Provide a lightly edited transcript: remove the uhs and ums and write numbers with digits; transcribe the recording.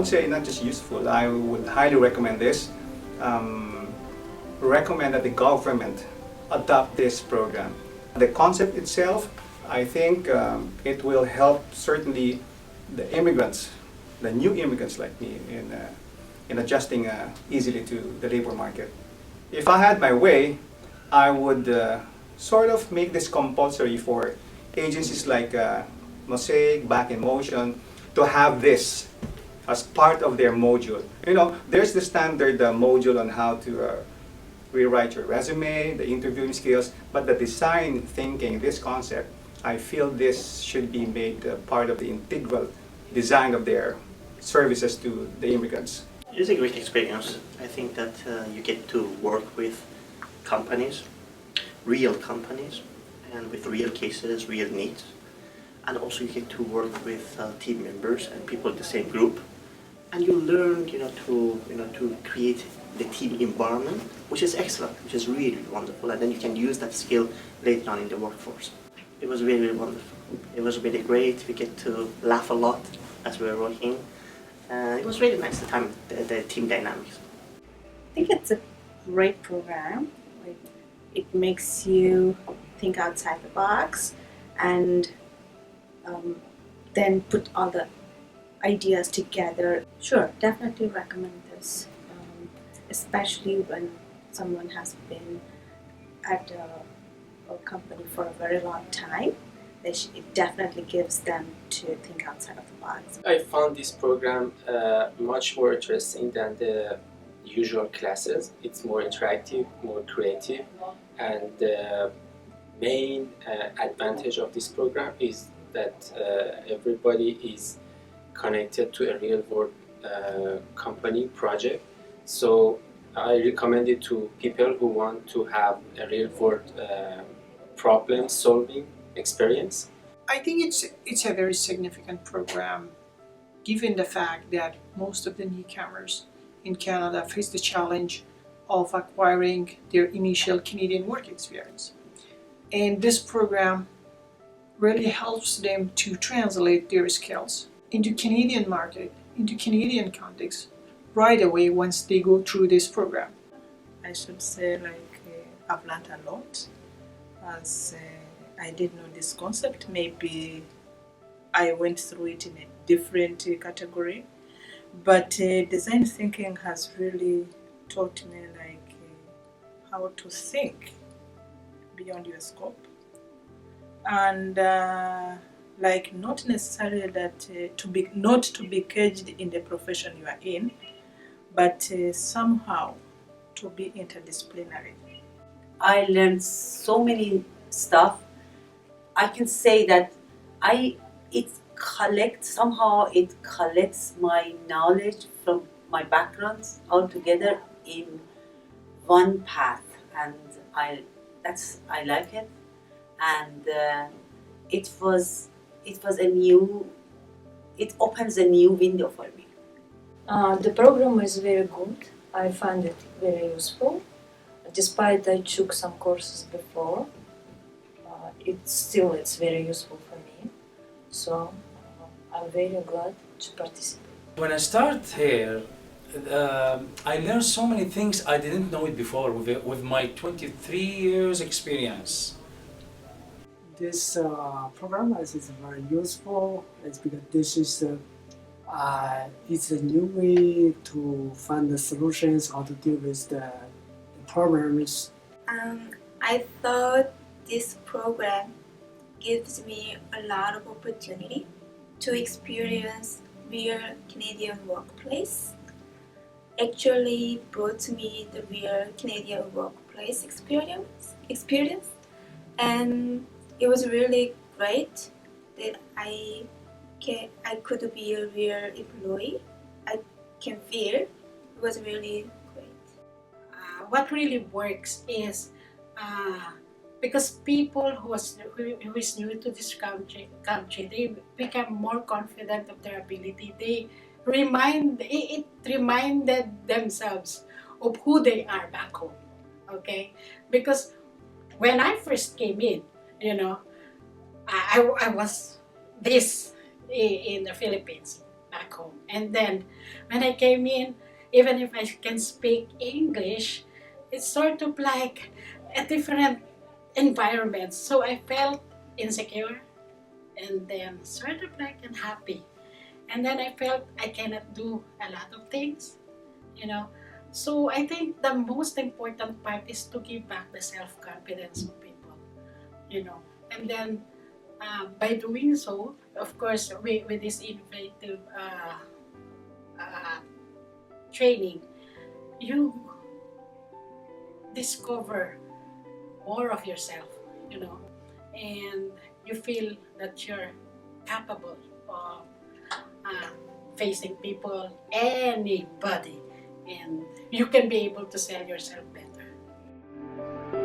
would say not just useful, I would highly recommend this. Recommend that the government adopt this program. The concept itself, I think it will help certainly the immigrants, the new immigrants like me, in adjusting easily to the labor market. If I had my way, I would sort of make this compulsory for agencies like MOSAIC, Back in Motion, to have this as part of their module. You know, there's the standard module on how to rewrite your resume, the interviewing skills, but the design thinking, this concept, I feel this should be made part of the integral design of their services to the immigrants. It's a great experience. I think that you get to work with companies, real companies, and with real cases, real needs. And also you get to work with team members and people in the same group. And you learn, to create the team environment, which is excellent, which is really, really wonderful. And then you can use that skill later on in the workforce. It was really, really wonderful. It was really great. We get to laugh a lot as we were working. It was really nice, the team dynamics. I think it's a great program. It makes you think outside the box and then put all the ideas together. Sure, definitely recommend this, especially when someone has been at a company for a very long time. It definitely gives them to think outside of the box. I found this program much more interesting than the usual classes. It's more interactive, more creative, and the main advantage of this program is that everybody is connected to a real-world company project. So I recommend it to people who want to have a real-world problem-solving experience. I think it's a very significant program, given the fact that most of the newcomers in Canada face the challenge of acquiring their initial Canadian work experience. And this program really helps them to translate their skills into Canadian market, into Canadian context, right away once they go through this program. I should say I've learned a lot as I didn't know this concept. Maybe I went through it in a different category, but design thinking has really taught me how to think beyond your scope, and not necessarily that not to be caged in the profession you are in, but somehow to be interdisciplinary. I learned so many stuff. I can say that it collects my knowledge from my backgrounds all together in one path, and I like it, and it opens a new window for me. The program is very good. I find it very useful. Despite I took some courses before, it's very useful for me. So I'm very glad to participate. When I start here, I learned so many things I didn't know it before with my 23 years experience. This program is very useful. It's because this is it's a new way to find the solutions or to deal with the problems. I thought this program gives me a lot of opportunity to experience real Canadian workplace. Actually brought me the real Canadian workplace experience, and it was really great that I could be a real employee. I can feel it was really great. What really works is because people who is new to this country, they become more confident of their ability. It reminded themselves of who they are back home. Okay, because when I first came in, I was this in the Philippines. back home. And then when I came in, even if I can speak English, it's sort of like a different environment. So I felt insecure and then sort of like unhappy. And then I felt I cannot do a lot of things, you know. So I think the most important part is to give back the self-confidence of people, you know. And then by doing so, of course, with this innovative uh, training, you discover more of yourself, you know, and you feel that you're capable of facing people, anybody, and you can be able to sell yourself better.